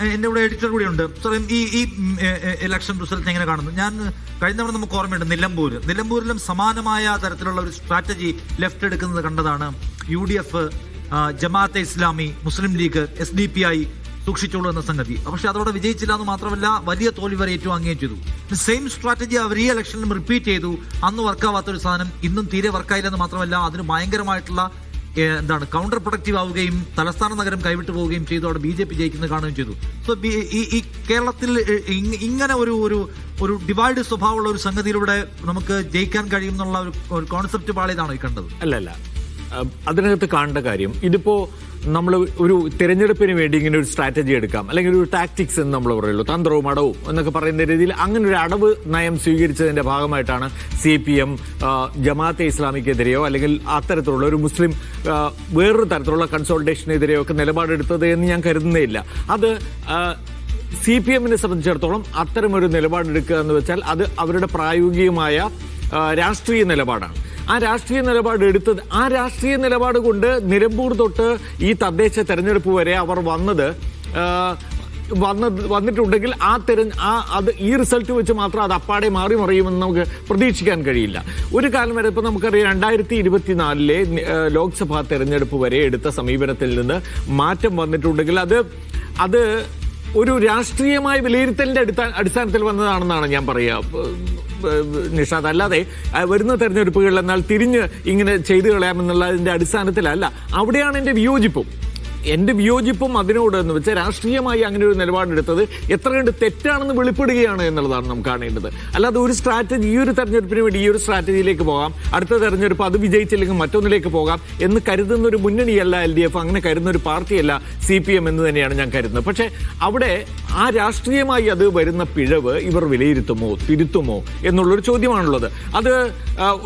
എൻ്റെ ഇവിടെ എഡിറ്റർ കൂടിയുണ്ട്. സാർ, ഈ ഇലക്ഷൻ റിസൾട്ട് എങ്ങനെ കാണുന്നു? ഞാൻ കഴിഞ്ഞ തവണ നമുക്ക് ഓർമ്മയുണ്ട്, നിലമ്പൂരിലും സമാനമായ തരത്തിലുള്ള ഒരു സ്ട്രാറ്റജി ലെഫ്റ്റ് എടുക്കുന്നത് കണ്ടതാണ്. UDF, ജമാഅത്തെ ഇസ്ലാമി, മുസ്ലിം ലീഗ്, SDPI സൂക്ഷിച്ചോളൂ എന്ന സംഗതി. പക്ഷെ അതോടെ വിജയിച്ചില്ല എന്ന് മാത്രമല്ല, വലിയ തോൽവി വരെ ഏറ്റുവാങ്ങുകയും ചെയ്തു. സെയിം സ്ട്രാറ്റജി അവർ ഈ ഇലക്ഷനിലും റിപ്പീറ്റ് ചെയ്തു. അന്ന് വർക്കാവാത്തൊരു സാധനം ഇന്നും തീരെ വർക്കായില്ലെന്ന് മാത്രമല്ല, അതിന് ഭയങ്കരമായിട്ടുള്ള കൗണ്ടർ പ്രൊഡക്റ്റീവ് ആവുകയും തലസ്ഥാന നഗരം കൈവിട്ടു പോവുകയും ചെയ്തു. അവിടെ BJP ജയിക്കുന്നത് കാണുകയും ചെയ്തു. സോ ഈ കേരളത്തിൽ ഇങ്ങനെ ഒരു ഡിവൈഡ് സ്വഭാവമുള്ള ഒരു സംഗതിയിലൂടെ നമുക്ക് ജയിക്കാൻ കഴിയും എന്നുള്ള ഒരു കോൺസെപ്റ്റ് പാളിയതാണോ ഈ കണ്ടത്? അല്ലല്ല, അതിനകത്ത് കാണേണ്ട കാര്യം, ഇതിപ്പോ നമ്മൾ ഒരു തിരഞ്ഞെടുപ്പിന് വേണ്ടി ഇങ്ങനെ ഒരു സ്ട്രാറ്റജി എടുക്കാം, അല്ലെങ്കിൽ ഒരു ടാക്ടിക്സ് എന്ന് നമ്മൾ പറയുള്ളൂ, തന്ത്രവും അടവും എന്നൊക്കെ പറയുന്ന രീതിയിൽ അങ്ങനെ ഒരു അടവ് നയം സ്വീകരിച്ചതിന്റെ ഭാഗമായിട്ടാണ് CPM ജമാഅത്തെ ഇസ്ലാമിക്കെതിരെയോ അല്ലെങ്കിൽ അത്തരത്തിലുള്ള ഒരു മുസ്ലിം വേറൊരു തരത്തിലുള്ള കൺസോൾട്ടേഷനെതിരെയോ ഒക്കെ നിലപാടെടുത്തത് എന്ന് ഞാൻ കരുതുന്നേയില്ല. അത് CPM-നെ സംബന്ധിച്ചിടത്തോളം അത്തരമൊരു നിലപാടെടുക്കുക എന്ന് വെച്ചാൽ അത് അവരുടെ പ്രായോഗികമായ രാഷ്ട്രീയ നിലപാടാണ്. ആ രാഷ്ട്രീയ നിലപാട് എടുത്തത്, ആ രാഷ്ട്രീയ നിലപാട് കൊണ്ട് നിലമ്പൂർ തൊട്ട് ഈ തദ്ദേശ തെരഞ്ഞെടുപ്പ് വരെ അവർ വന്നിട്ടുണ്ടെങ്കിൽ അത് ഈ റിസൾട്ട് വെച്ച് മാത്രം അത് അപ്പാടെ മാറി മറിയുമെന്ന് നമുക്ക് പ്രതീക്ഷിക്കാൻ കഴിയില്ല. ഒരു കാലം വരെ ഇപ്പൊ നമുക്കറിയാം, 2024 ലോക്സഭാ തെരഞ്ഞെടുപ്പ് വരെ എടുത്ത സമീപനത്തിൽ നിന്ന് മാറ്റം വന്നിട്ടുണ്ടെങ്കിൽ അത് ഒരു രാഷ്ട്രീയമായ വിലയിരുത്തലിന്റെ അടിസ്ഥാനത്തിൽ വന്നതാണെന്നാണ് ഞാൻ പറയുക, നിഷാദ്. അല്ലാതെ വരുന്ന തെരഞ്ഞെടുപ്പുകളിൽ എന്നാൽ തിരിഞ്ഞ് ഇങ്ങനെ ചെയ്തു കളയാമെന്നുള്ളതിന്റെ അടിസ്ഥാനത്തിലല്ല. അവിടെയാണ് എന്റെ വിയോജിപ്പും അതിനോട് എന്ന് വെച്ചാൽ രാഷ്ട്രീയമായി അങ്ങനെ ഒരു നിലപാടെടുത്തത് എത്ര കണ്ട് തെറ്റാണെന്ന് വെളിപ്പെടുകയാണ് എന്നുള്ളതാണ് നമുക്ക് കാണേണ്ടത്. അല്ലാതെ ഒരു സ്ട്രാറ്റജി, ഈ ഒരു തെരഞ്ഞെടുപ്പിന് വേണ്ടി ഈ ഒരു സ്ട്രാറ്റജിയിലേക്ക് പോകാം, അടുത്ത തെരഞ്ഞെടുപ്പ് അത് വിജയിച്ചില്ലെങ്കിൽ മറ്റൊന്നിലേക്ക് പോകാം എന്ന് കരുതുന്ന ഒരു മുന്നണിയല്ല LDF, അങ്ങനെ കരുതുന്ന ഒരു പാർട്ടിയല്ല CPM എന്ന് തന്നെയാണ് ഞാൻ കരുതുന്നത്. പക്ഷെ അവിടെ ആ രാഷ്ട്രീയമായി അത് വരുന്ന പിഴവ് ഇവർ വിലയിരുത്തുമോ തിരുത്തുമോ എന്നുള്ളൊരു ചോദ്യമാണുള്ളത്. അത്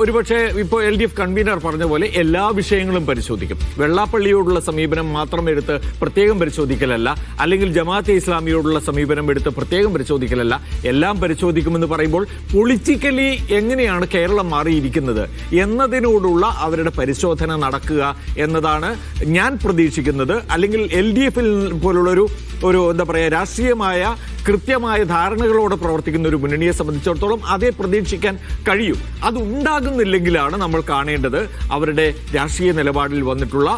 ഒരുപക്ഷെ ഇപ്പോൾ LDF കൺവീനർ പറഞ്ഞ പോലെ എല്ലാ വിഷയങ്ങളും പരിശോധിക്കും. വെള്ളാപ്പള്ളിയോടുള്ള സമീപനം മാത്രം എടുത്ത് പ്രത്യേകം പരിശോധിക്കലല്ല, അല്ലെങ്കിൽ ജമാഅത്തെ ഇസ്ലാമിയോടുള്ള സമീപനം എടുത്ത് പ്രത്യേകം പരിശോധിക്കലല്ല, എല്ലാം പരിശോധിക്കുമെന്ന് പറയുമ്പോൾ പൊളിറ്റിക്കലി എങ്ങനെയാണ് കേരളം മാറിയിരിക്കുന്നത് എന്നതിനോടുള്ള അവരുടെ പരിശോധന നടക്കുക എന്നതാണ് ഞാൻ പ്രതീക്ഷിക്കുന്നത്. അല്ലെങ്കിൽ LDF-ൽ പോലുള്ളൊരു എന്താ പറയുക, രാഷ്ട്രീയമായ കൃത്യമായ ധാരണകളോടെ പ്രവർത്തിക്കുന്ന ഒരു മുന്നണിയെ സംബന്ധിച്ചിടത്തോളം അതേ പ്രതീക്ഷിക്കാൻ കഴിയും. അത് ഉണ്ടാകുന്നില്ലെങ്കിലാണ് നമ്മൾ കാണേണ്ടത് അവരുടെ രാഷ്ട്രീയ നിലപാടിൽ വന്നിട്ടുള്ള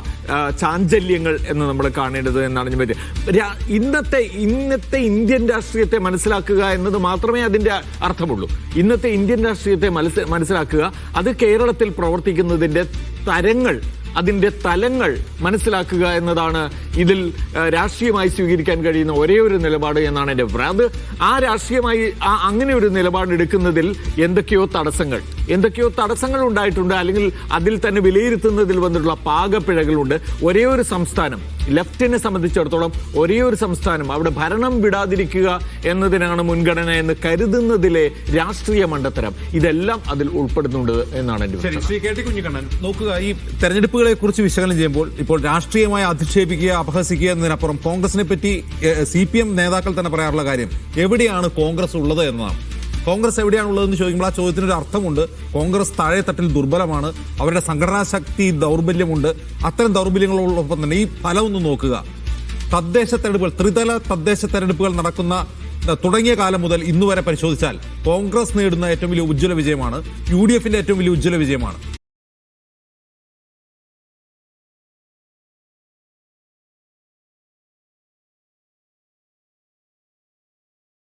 ചാഞ്ചല്യങ്ങൾ എന്ന് നമ്മൾ കാണേണ്ടത് എന്നാണ് ഞാൻ പറയുന്നത്. ഇന്നത്തെ ഇന്ത്യൻ രാഷ്ട്രീയത്തെ മനസ്സിലാക്കുക എന്നത് മാത്രമേ അതിന്റെ അർത്ഥമുള്ളൂ. ഇന്നത്തെ ഇന്ത്യൻ രാഷ്ട്രീയത്തെ മനസ്സിലാക്കുക, അത് കേരളത്തിൽ പ്രവർത്തിക്കുന്നതിന്റെ അതിന്റെ തലങ്ങൾ മനസ്സിലാക്കുക എന്നതാണ് ഇതിൽ രാഷ്ട്രീയമായി സ്വീകരിക്കാൻ കഴിയുന്ന ഒരേ ഒരു നിലപാട് എന്നാണ് എൻ്റെ അഭിപ്രായം. അത് ആ രാഷ്ട്രീയമായി അങ്ങനെ ഒരു നിലപാടെടുക്കുന്നതിൽ എന്തൊക്കെയോ തടസ്സങ്ങൾ ഉണ്ടായിട്ടുണ്ട്, അല്ലെങ്കിൽ അതിൽ തന്നെ വിലയിരുത്തുന്നതിൽ വന്നിട്ടുള്ള പാകപ്പിഴകളുണ്ട്. ഒരേ ഒരു സംസ്ഥാനം, ലെഫ്റ്റിനെ സംബന്ധിച്ചിടത്തോളം ഒരേ ഒരു സംസ്ഥാനം, അവിടെ ഭരണം വിടാതിരിക്കുക എന്നതിനാണ് മുൻഗണന എന്ന് കരുതുന്നതിലെ രാഷ്ട്രീയ മണ്ടത്തരം ഇതെല്ലാം അതിൽ ഉൾപ്പെടുന്നുണ്ട് എന്നാണ് എൻ്റെ അഭിപ്രായം. ശ്രീ KT കുഞ്ഞിക്കണ്ണൻ, നോക്കുക, ഈ തെരഞ്ഞെടുപ്പുകളെ കുറിച്ച് വിശകലനം ചെയ്യുമ്പോൾ ഇപ്പോൾ രാഷ്ട്രീയമായി അധിക്ഷേപിക്കുക, അപഹസിക്കുക എന്നതിനപ്പുറം കോൺഗ്രസിനെ പറ്റി CPM നേതാക്കൾ തന്നെ പറയാറുള്ള കാര്യം, എവിടെയാണ് കോൺഗ്രസ് ഉള്ളത് എന്നതാണ്. കോൺഗ്രസ് എവിടെയാണുള്ളതെന്ന് ചോദിക്കുമ്പോൾ ആ ചോദ്യത്തിനൊരു അർത്ഥമുണ്ട്. കോൺഗ്രസ് താഴെത്തട്ടിൽ ദുർബലമാണ്, അവരുടെ സംഘടനാ ശക്തി ദൗർബല്യമുണ്ട്. അത്തരം ദൗർബല്യങ്ങളോടൊപ്പം തന്നെ ഈ ഫലം ഒന്ന് നോക്കുക. തദ്ദേശ തെരഞ്ഞെടുപ്പുകൾ, ത്രിതല തദ്ദേശ തെരഞ്ഞെടുപ്പുകൾ നടക്കുന്ന തുടങ്ങിയ കാലം മുതൽ ഇന്നുവരെ പരിശോധിച്ചാൽ കോൺഗ്രസ് നേടുന്ന ഏറ്റവും വലിയ ഉജ്ജ്വല വിജയമാണ്, UDF-ന്റെ ഏറ്റവും വലിയ ഉജ്ജ്വല വിജയമാണ്.